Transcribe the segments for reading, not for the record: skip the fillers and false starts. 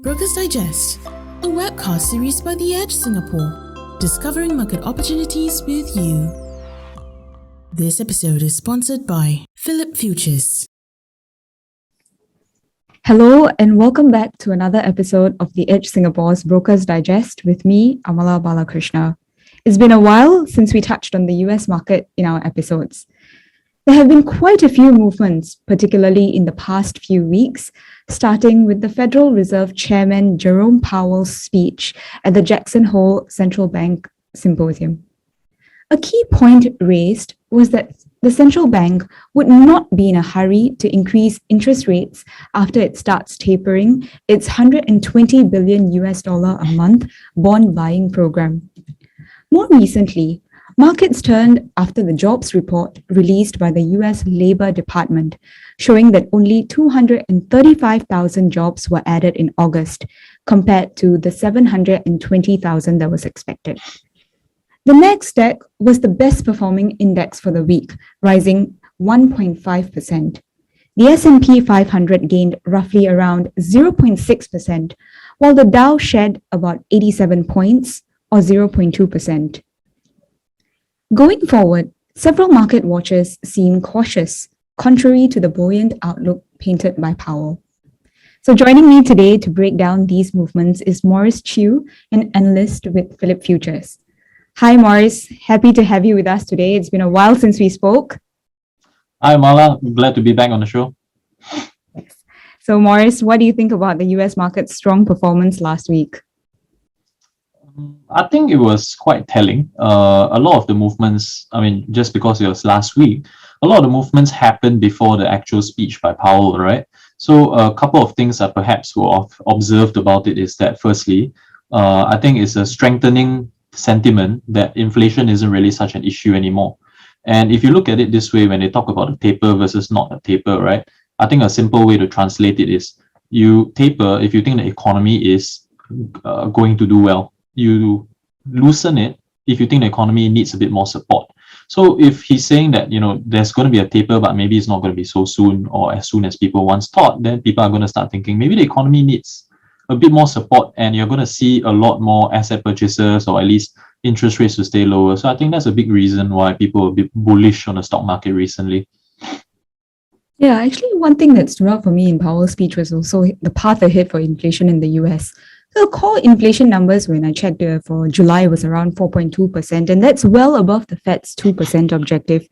Brokers Digest, a webcast series by The Edge Singapore, discovering market opportunities with you. This episode is sponsored by Phillip Futures. Hello and welcome back to another episode of The Edge Singapore's Brokers Digest with me, Amala Balakrishna. It's been a while since we touched on the US market in our episodes. There have been quite a few movements, particularly in the past few weeks, starting with the Federal Reserve Chairman Jerome Powell's speech at the Jackson Hole Central Bank Symposium. A key point raised was that the central bank would not be in a hurry to increase interest rates after it starts tapering its $120 billion a month bond buying program. More recently, markets turned after the jobs report released by the US Labor Department, showing that only 235,000 jobs were added in August, compared to the 720,000 that was expected. The NASDAQ was the best performing index for the week, rising 1.5%. The S&P 500 gained roughly around 0.6%, while the Dow shed about 87 points, or 0.2%. Going forward, several market watchers seem cautious, contrary to the buoyant outlook painted by Powell. So joining me today to break down these movements is Maurice Chew, an analyst with Phillip Futures. Hi Maurice, happy to have you with us today. It's been a while since we spoke. Hi Mala, glad to be back on the show. So Maurice, what do you think about the US market's strong performance last week? I think it was quite telling. A lot of the movements, just because it was last week, a lot of the movements happened before the actual speech by Powell, right? So a couple of things that perhaps were observed about it is that firstly, I think it's a strengthening sentiment that inflation isn't really such an issue anymore. And if you look at it this way, when they talk about a taper versus not a taper, right? I think a simple way to translate it is you taper if you think the economy is going to do well. You loosen it if you think the economy needs a bit more support. So if he's saying that, there's going to be a taper, but maybe it's not going to be so soon or as soon as people once thought, then people are going to start thinking maybe the economy needs a bit more support and you're going to see a lot more asset purchases or at least interest rates to stay lower. So I think that's a big reason why people are a bit bullish on the stock market recently. Yeah, actually, one thing that stood out for me in Powell's speech was also the path ahead for inflation in the US. The core inflation numbers, when I checked for July, was around 4.2%, and that's well above the Fed's 2% objective.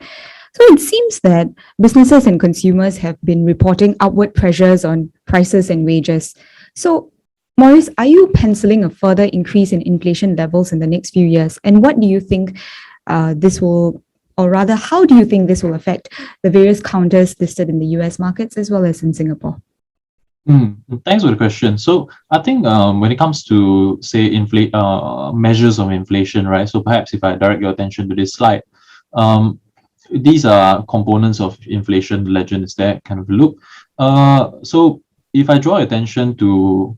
So it seems that businesses and consumers have been reporting upward pressures on prices and wages. So, Maurice, are you penciling a further increase in inflation levels in the next few years? And what do you think this will, or rather, how do you think this will affect the various counters listed in the US markets as well as in Singapore? Thanks for the question. So I think when it comes to, say, measures of inflation, right? So perhaps if I direct your attention to this slide, these are components of inflation legends that kind of look. So if I draw attention to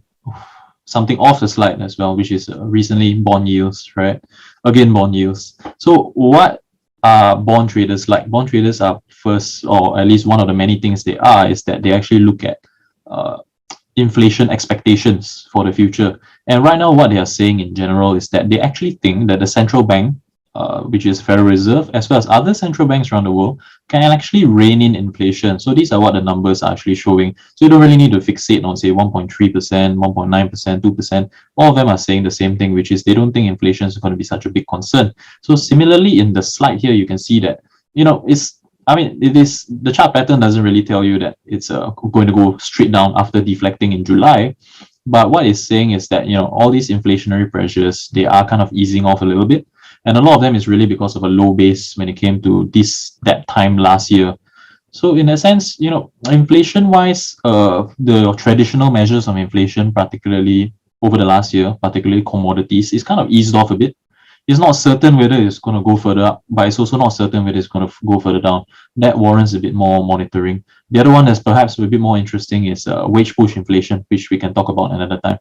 something off the slide as well, which is recently bond yields, right? Again, bond yields. So what are bond traders like? Bond traders are first, or at least one of the many things they are, is that they actually look at inflation expectations for the future. And right now, what they are saying in general is that they actually think that the central bank, which is Federal Reserve, as well as other central banks around the world, can actually rein in inflation. So these are what the numbers are actually showing. So you don't really need to fixate on, say, 1.3%, 1.9%, 2%. All of them are saying the same thing, which is they don't think inflation is going to be such a big concern. So similarly, in the slide here, you can see that, the chart pattern doesn't really tell you that it's going to go straight down after deflecting in July. But what it's saying is that, all these inflationary pressures, they are kind of easing off a little bit. And a lot of them is really because of a low base when it came to that time last year. So in a sense, inflation-wise, the traditional measures of inflation, particularly over the last year, particularly commodities, is kind of eased off a bit. It's not certain whether it's going to go further up, but it's also not certain whether it's going to go further down. That warrants a bit more monitoring. The other one that's perhaps a bit more interesting is wage push inflation, which we can talk about another time.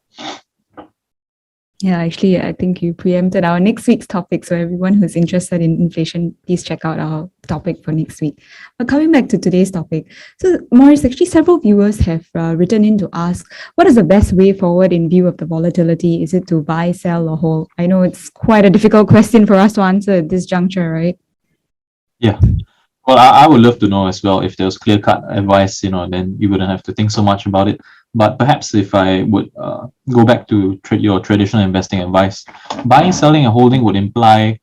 Yeah, actually, I think you preempted our next week's topic. So, everyone who's interested in inflation, please check out our topic for next week. But coming back to today's topic, so Maurice, actually, several viewers have written in to ask what is the best way forward in view of the volatility? Is it to buy, sell, or hold? I know it's quite a difficult question for us to answer at this juncture, right? Yeah. Well, I would love to know as well if there was clear-cut advice, then you wouldn't have to think so much about it. But perhaps if I would go back to your traditional investing advice, buying, selling, and holding would imply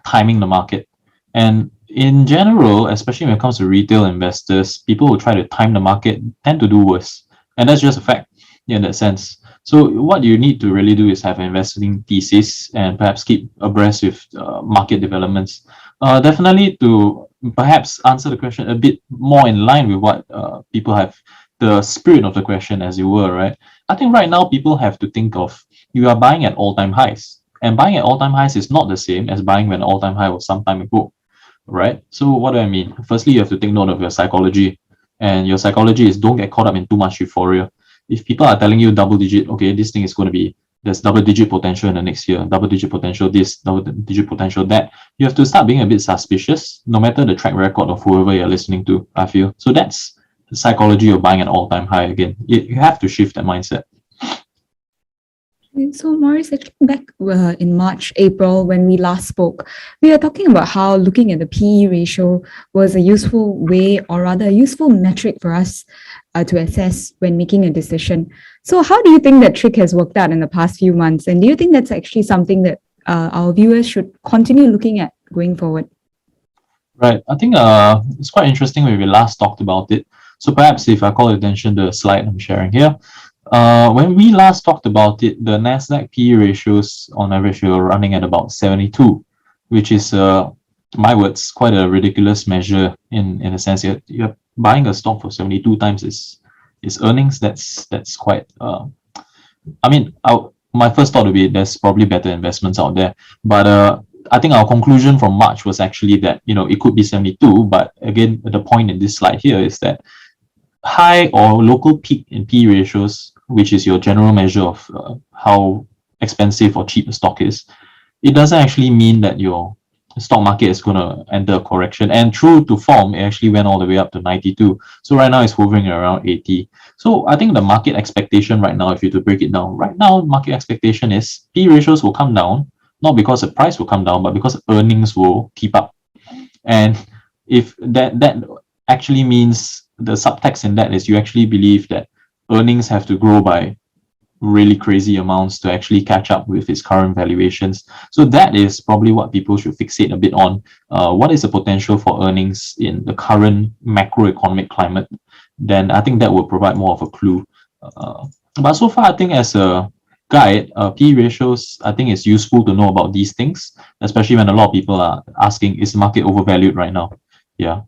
timing the market. And in general, especially when it comes to retail investors, people who try to time the market tend to do worse. And that's just a fact in that sense. So what you need to really do is have an investing thesis and perhaps keep abreast with market developments. Definitely to perhaps answer the question a bit more in line with what people have, the spirit of the question, as you were, right? I think right now people have to think of you are buying at all-time highs. And buying at all-time highs is not the same as buying when all-time high was some time ago, right? So what do I mean? Firstly, you have to take note of your psychology. And your psychology is don't get caught up in too much euphoria. If people are telling you double digit, okay, this thing is going to be, there's double digit potential in the next year, double digit potential this, double digit potential that, you have to start being a bit suspicious, no matter the track record of whoever you're listening to, I feel. So that's the psychology of buying an all-time high again. You have to shift that mindset. So, Maurice, actually, back in March, April, when we last spoke, we were talking about how looking at the PE ratio was a useful way, or rather, a useful metric for us to assess when making a decision. So, how do you think that trick has worked out in the past few months? And do you think that's actually something that our viewers should continue looking at going forward? Right. I think it's quite interesting when we last talked about it. So perhaps if I call attention to the slide I'm sharing here, when we last talked about it, the Nasdaq PE ratios on average were running at about 72, which is, my words, quite a ridiculous measure in a sense. You're buying a stock for 72 times is earnings. That's quite. I mean, my first thought would be there's probably better investments out there, but I think our conclusion from March was actually that it could be 72, but again, the point in this slide here is that high or local peak in P ratios, which is your general measure of how expensive or cheap a stock is, it doesn't actually mean that your stock market is going to enter a correction. And true to form, it actually went all the way up to 92. So right now it's hovering around 80. So I think the market expectation right now, if you to break it down, right now market expectation is P ratios will come down, not because the price will come down, but because earnings will keep up. And if that actually means, the subtext in that is you actually believe that earnings have to grow by really crazy amounts to actually catch up with its current valuations. So that is probably what people should fixate a bit on. What is the potential for earnings in the current macroeconomic climate? Then I think that will provide more of a clue. But so far, I think as a guide, P ratios, I think it's useful to know about these things, especially when a lot of people are asking, is the market overvalued right now? Yeah.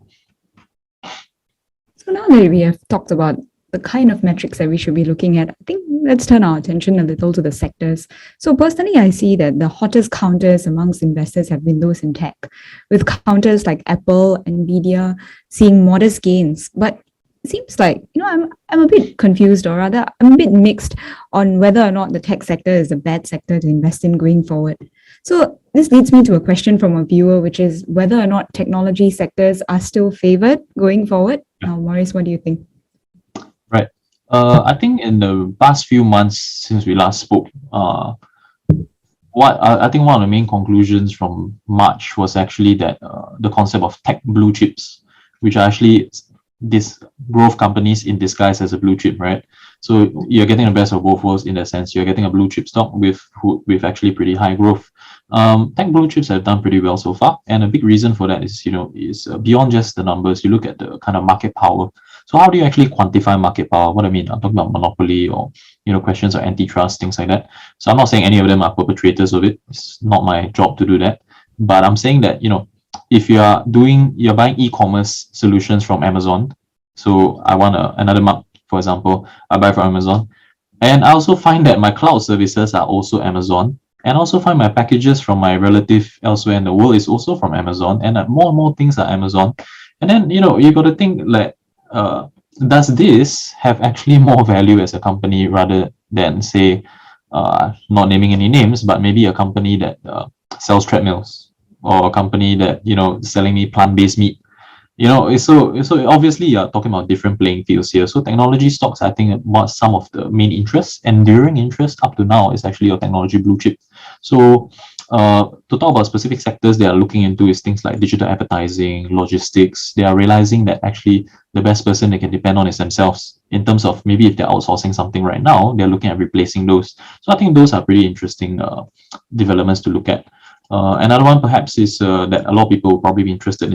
So now that we have talked about the kind of metrics that we should be looking at, I think let's turn our attention a little to the sectors. So personally, I see that the hottest counters amongst investors have been those in tech, with counters like Apple, Nvidia seeing modest gains. But it seems like, I'm a bit confused, or rather, I'm a bit mixed on whether or not the tech sector is a bad sector to invest in going forward. So this leads me to a question from a viewer, which is whether or not technology sectors are still favored going forward. Now, Maurice, what do you think? Right. I think in the past few months since we last spoke, I think one of the main conclusions from March was actually that the concept of tech blue chips, which are actually these growth companies in disguise as a blue chip, right? So you're getting the best of both worlds in that sense. You're getting a blue chip stock with actually pretty high growth. Tech blue chips have done pretty well so far, and a big reason for that is beyond just the numbers. You look at the kind of market power. So how do you actually quantify market power? What I mean, I'm talking about monopoly or questions of antitrust, things like that. So I'm not saying any of them are perpetrators of it. It's not my job to do that. But I'm saying that if you're buying e-commerce solutions from Amazon, so I want another mug, for example, I buy from Amazon, and I also find that my cloud services are also Amazon, and also find my packages from my relative elsewhere in the world is also from Amazon, and more and more things are Amazon. And then you got to think like, does this have actually more value as a company rather than say not naming any names, but maybe a company that sells treadmills, or a company that, selling me plant-based meat. So obviously you're talking about different playing fields here. So technology stocks, I think what some of the main interest, enduring interest up to now, is actually your technology blue chip. So to talk about specific sectors they are looking into is things like digital advertising, logistics. They are realizing that actually the best person they can depend on is themselves, in terms of maybe if they're outsourcing something right now, they're looking at replacing those. So I think those are pretty interesting developments to look at. Another one perhaps is that a lot of people will probably be interested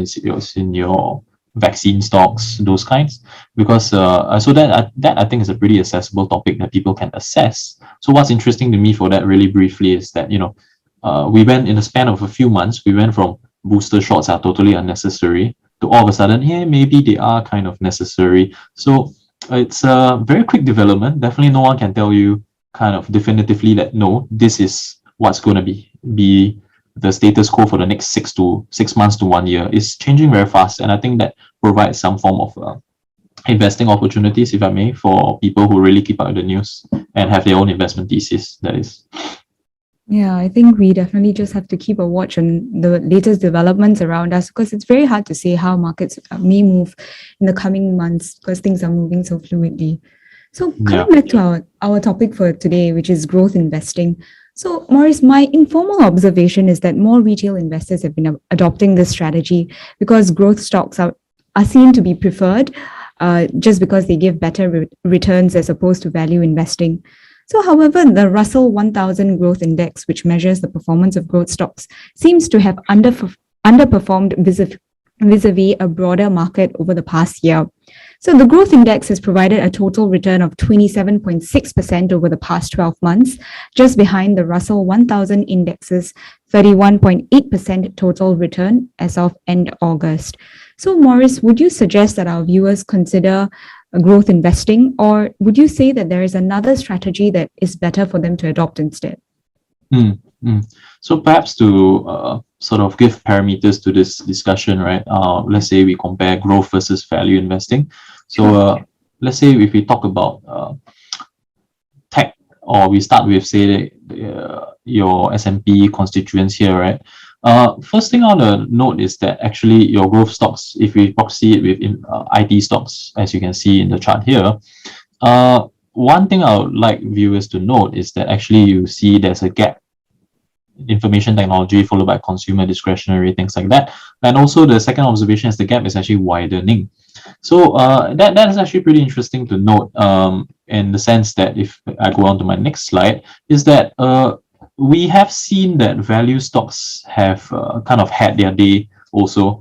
in your vaccine stocks, those kinds, because so that I think is a pretty accessible topic that people can assess. So what's interesting to me for that, really briefly, is that we went in the span of a few months, we went from booster shots are totally unnecessary to all of a sudden, hey, maybe they are kind of necessary. So it's a very quick development. Definitely no one can tell you kind of definitively that no, this is what's going to be the status quo for the next 6 months to 1 year. Is changing very fast, and I think that provides some form of investing opportunities, if I may, for people who really keep up with the news and have their own investment thesis, that is. Yeah, I think we definitely just have to keep a watch on the latest developments around us, because it's very hard to say how markets may move in the coming months, because things are moving so fluidly. So coming back to our topic for today, which is growth investing. So Maurice, my informal observation is that more retail investors have been adopting this strategy because growth stocks are seen to be preferred just because they give better returns as opposed to value investing. So, however, the Russell 1000 Growth Index, which measures the performance of growth stocks, seems to have underperformed vis-a-vis a broader market over the past year. So the growth index has provided a total return of 27.6% over the past 12 months, just behind the Russell 1000 Index's 31.8% total return as of end August. So Maurice, would you suggest that our viewers consider growth investing, or would you say that there is another strategy that is better for them to adopt instead? So perhaps to sort of give parameters to this discussion, right? Let's say we compare growth versus value investing. So let's say if we talk about tech, or we start with, say, your S&P constituents here, right? First thing I want to note is that actually your growth stocks, if we proxy it with IT stocks, as you can see in the chart here, one thing I would like viewers to note is that actually you see there's a gap. Information technology followed by consumer discretionary, things like that. And also the second observation is the gap is actually widening. So that is actually pretty interesting to note, in the sense that if I go on to my next slide, is that we have seen that value stocks have kind of had their day also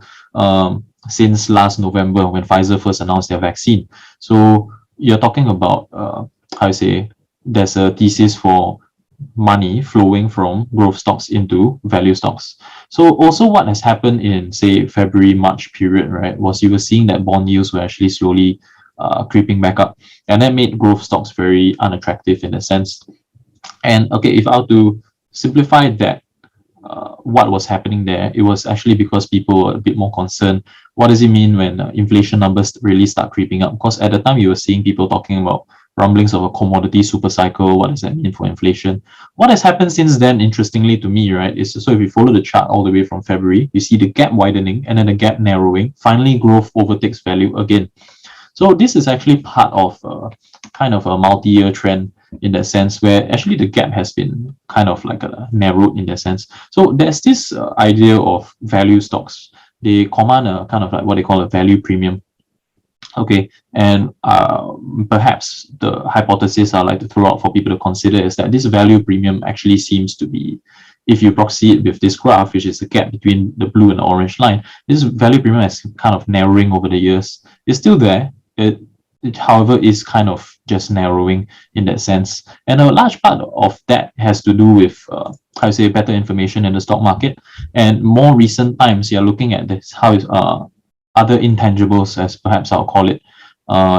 since last November, when Pfizer first announced their vaccine. So you're talking about, there's a thesis for money flowing from growth stocks into value stocks. So also what has happened in, say, February, March period, right, was you were seeing that bond yields were actually slowly creeping back up, and that made growth stocks very unattractive in a sense. And okay, if I were to simplify that, what was happening there, it was actually because people were a bit more concerned. What does it mean when inflation numbers really start creeping up? Because at the time you were seeing people talking about rumblings of a commodity super cycle. What does that mean for inflation? What has happened since then, interestingly to me, right, is so if you follow the chart all the way from February, you see the gap widening and then the gap narrowing. Finally, growth overtakes value again. So this is actually part of kind of a multi-year trend in that sense, where actually the gap has been kind of like narrowed in that sense. So there's this idea of value stocks. They command a kind of like what they call a value premium. Okay, and perhaps the hypothesis I like to throw out for people to consider is that this value premium actually seems to be, if you proxy it with this graph, which is the gap between the blue and the orange line, this value premium is kind of narrowing over the years. It's still there. It however, is kind of just narrowing in that sense. And a large part of that has to do with, better information in the stock market. And more recent times, you're looking at this, how is other intangibles, as perhaps I'll call it,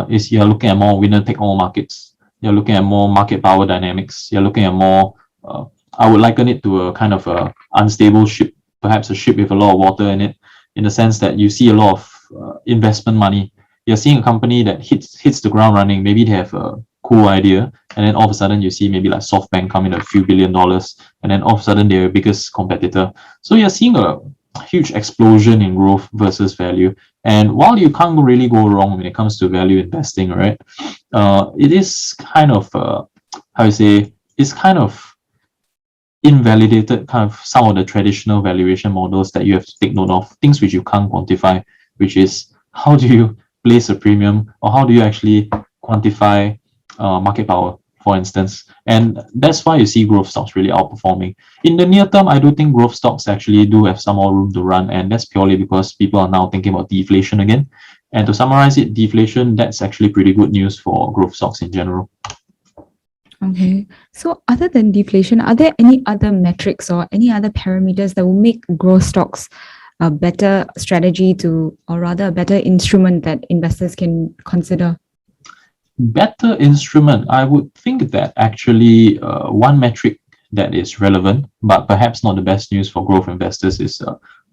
is you're looking at more winner-take-all markets. You're looking at more market power dynamics. You're looking at more, I would liken it to a kind of a unstable ship, perhaps a ship with a lot of water in it, in the sense that you see a lot of investment money. You're seeing a company that hits the ground running. Maybe they have a cool idea, and then all of a sudden you see maybe like SoftBank come in a few $1 billion, and then all of a sudden they're your biggest competitor. So you're seeing a huge explosion in growth versus value. And while you can't really go wrong when it comes to value investing, right? It is kind of how you say, it's kind of invalidated kind of some of the traditional valuation models that you have to take note of, things which you can't quantify, which is how do you place a premium, or how do you actually quantify market power, for instance. And that's why you see growth stocks really outperforming. In the near term, I do think growth stocks actually do have some more room to run, and that's purely because people are now thinking about deflation again. And to summarize it, deflation, that's actually pretty good news for growth stocks in general. Okay. So other than deflation, are there any other metrics or any other parameters that will make growth stocks a better strategy to, or rather a better instrument that investors can consider? Better instrument, I would think that actually one metric that is relevant, but perhaps not the best news for growth investors, is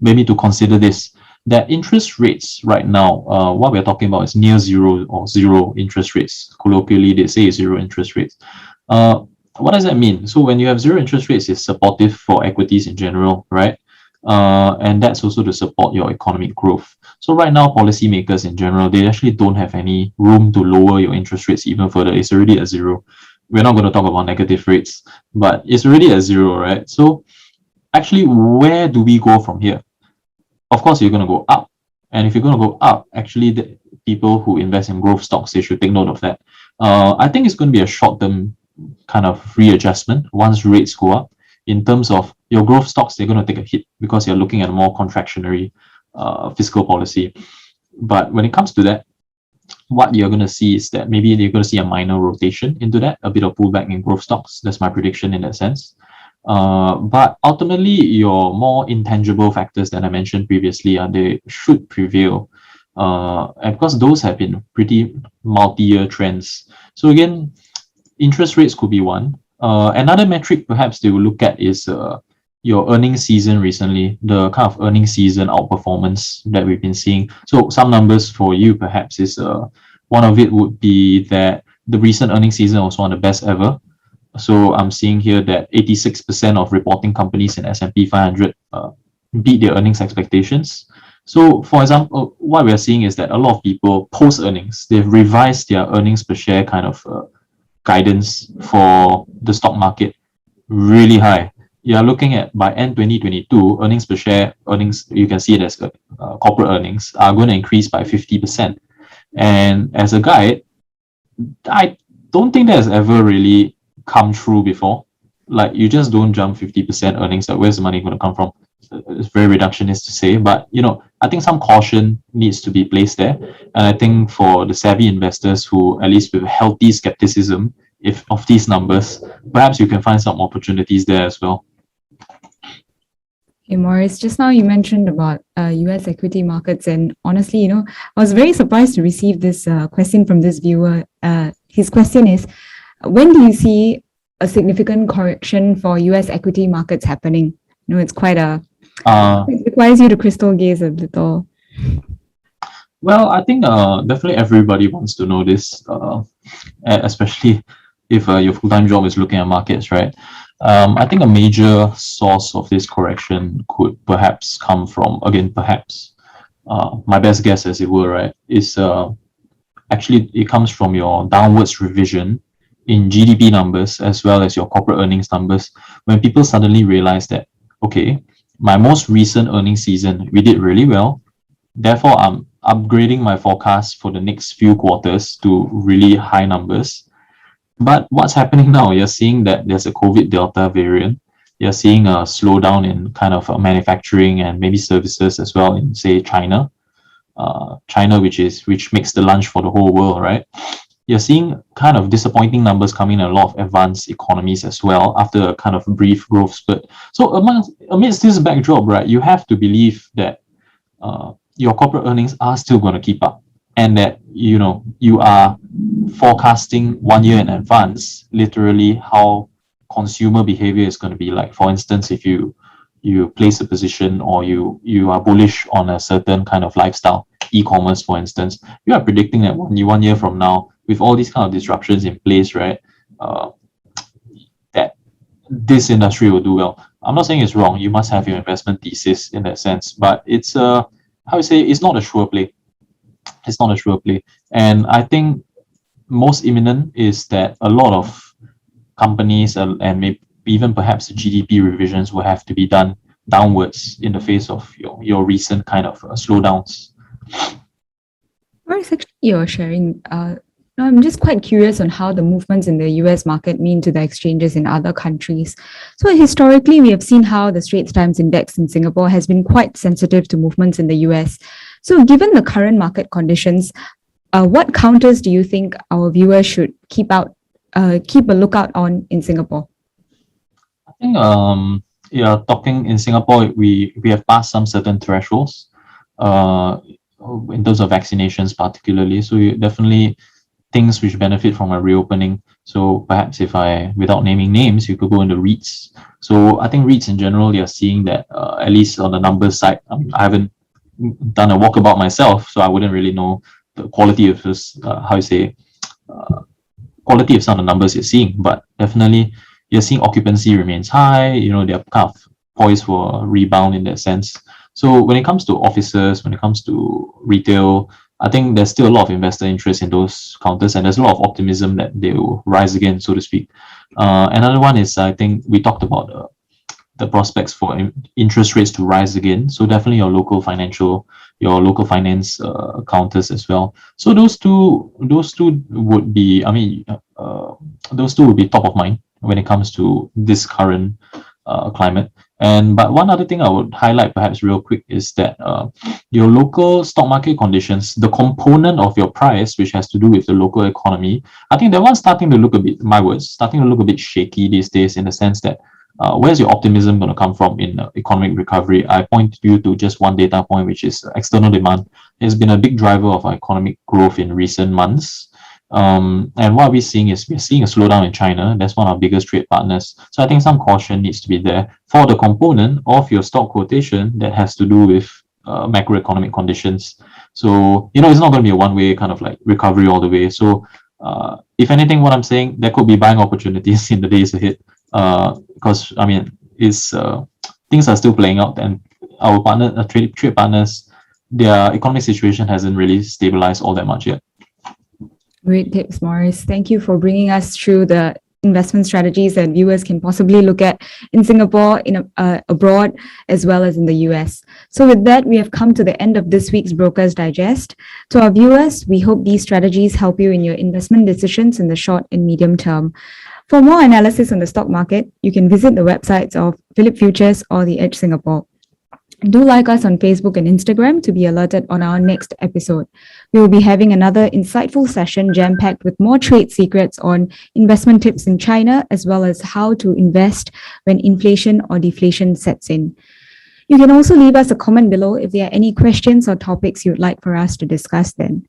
maybe to consider this, that interest rates right now, what we're talking about is near zero or zero interest rates. Colloquially, they say zero interest rates. What does that mean? So when you have zero interest rates, it's supportive for equities in general, right? And that's also to support your economic growth. So right now, policymakers in general, they actually don't have any room to lower your interest rates even further. It's already at zero. We're not going to talk about negative rates, but it's already at zero, right? So actually, where do we go from here? Of course, you're going to go up. And if you're going to go up, actually, the people who invest in growth stocks, they should take note of that. I think it's going to be a short-term kind of readjustment once rates go up. In terms of your growth stocks, they're going to take a hit because you're looking at a more contractionary fiscal policy. But when it comes to that, what you're going to see is that maybe you're going to see a minor rotation into that, a bit of pullback in growth stocks. That's my prediction in that sense. But ultimately, your more intangible factors that I mentioned previously, they should prevail. And because those have been pretty multi-year trends. So again, interest rates could be one. Another metric perhaps they will look at is your earnings season recently, the kind of earnings season outperformance that we've been seeing. So some numbers for you perhaps is one of it would be that the recent earnings season was one of the best ever. So I'm seeing here that 86% of reporting companies in S&P 500 beat their earnings expectations. So for example, what we're seeing is that a lot of people post earnings, they've revised their earnings per share kind of guidance for the stock market really high. You're looking at by end 2022, earnings per share, earnings, you can see it as corporate earnings, are going to increase by 50%. And as a guide, I don't think that has ever really come true before. Like, you just don't jump 50% earnings. Like, where's the money going to come from? It's very reductionist to say, but I think some caution needs to be placed there. And I think for the savvy investors who, at least with healthy skepticism of these numbers, perhaps you can find some opportunities there as well. Hey, Maurice, just now you mentioned about US equity markets, and honestly, I was very surprised to receive this question from this viewer. His question is, when do you see a significant correction for US equity markets happening? It's quite it requires you to crystal gaze a little. Well, I think definitely everybody wants to know this, especially if your full-time job is looking at markets, right? I think a major source of this correction could perhaps come from, again, perhaps, my best guess as it were, right, is actually it comes from your downwards revision in GDP numbers as well as your corporate earnings numbers, when people suddenly realize that, okay, my most recent earnings season, we did really well. Therefore, I'm upgrading my forecast for the next few quarters to really high numbers. But what's happening now? You're seeing that there's a COVID Delta variant. You're seeing a slowdown in kind of manufacturing and maybe services as well in, say, China. China, which makes the lunch for the whole world, right? You're seeing kind of disappointing numbers coming in a lot of advanced economies as well after a kind of brief growth spurt. So amidst this backdrop, right, you have to believe that your corporate earnings are still going to keep up, and that you are forecasting 1 year in advance literally how consumer behavior is going to be like. For instance, if you place a position, or you are bullish on a certain kind of lifestyle, e-commerce for instance, you are predicting that 1 year from now with all these kind of disruptions in place, right, that this industry will do well. I'm not saying it's wrong. You must have your investment thesis in that sense, but it's how to say, it's not a sure play. It's not a sure play. And I think most imminent is that a lot of companies and maybe even perhaps GDP revisions will have to be done downwards in the face of your recent kind of slowdowns. What is actually you're sharing? I'm just quite curious on how the movements in the US market mean to the exchanges in other countries. So historically, we have seen how the Straits Times Index in Singapore has been quite sensitive to movements in the US. So given the current market conditions, what counters do you think our viewers should keep a lookout on in Singapore? I think talking in Singapore, we have passed some certain thresholds in terms of vaccinations particularly. So definitely things which benefit from a reopening. So perhaps without naming names, you could go into REITs. So I think REITs in general, you're seeing that at least on the numbers side, I haven't done a walkabout myself, so I wouldn't really know the quality of this, quality of some of the numbers you're seeing, but definitely you're seeing occupancy remains high, they're kind of poised for a rebound in that sense. So when it comes to offices, when it comes to retail, I think there's still a lot of investor interest in those counters, and there's a lot of optimism that they will rise again, so to speak. Another one is, I think we talked about the prospects for interest rates to rise again. So definitely your local finance counters as well. So those two would be, those two would be top of mind when it comes to this current climate. But one other thing I would highlight perhaps real quick is that your local stock market conditions, the component of your price, which has to do with the local economy, I think that one's starting to look a bit shaky these days, in the sense that where's your optimism going to come from in economic recovery? I point you to just one data point, which is external demand. It's been a big driver of our economic growth in recent months. And what we're seeing is a slowdown in China. That's one of our biggest trade partners. So I think some caution needs to be there for the component of your stock quotation that has to do with macroeconomic conditions. So, it's not going to be a one-way kind of like recovery all the way. So if anything, what I'm saying, there could be buying opportunities in the days ahead. Because things are still playing out, and our trade partners, their economic situation hasn't really stabilized all that much yet. Great tips, Morris. Thank you for bringing us through the investment strategies that viewers can possibly look at in Singapore, abroad, as well as in the US. So with that, we have come to the end of this week's Brokers Digest. To our viewers, we hope these strategies help you in your investment decisions in the short and medium term. For more analysis on the stock market, you can visit the websites of Phillip Futures or The Edge Singapore. Do like us on Facebook and Instagram to be alerted on our next episode. We will be having another insightful session jam-packed with more trade secrets on investment tips in China, as well as how to invest when inflation or deflation sets in. You can also leave us a comment below if there are any questions or topics you'd like for us to discuss then.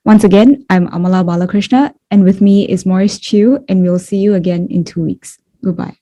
Once again, I'm Amala Balakrishna, and with me is Maurice Chew, and we'll see you again in 2 weeks. Goodbye.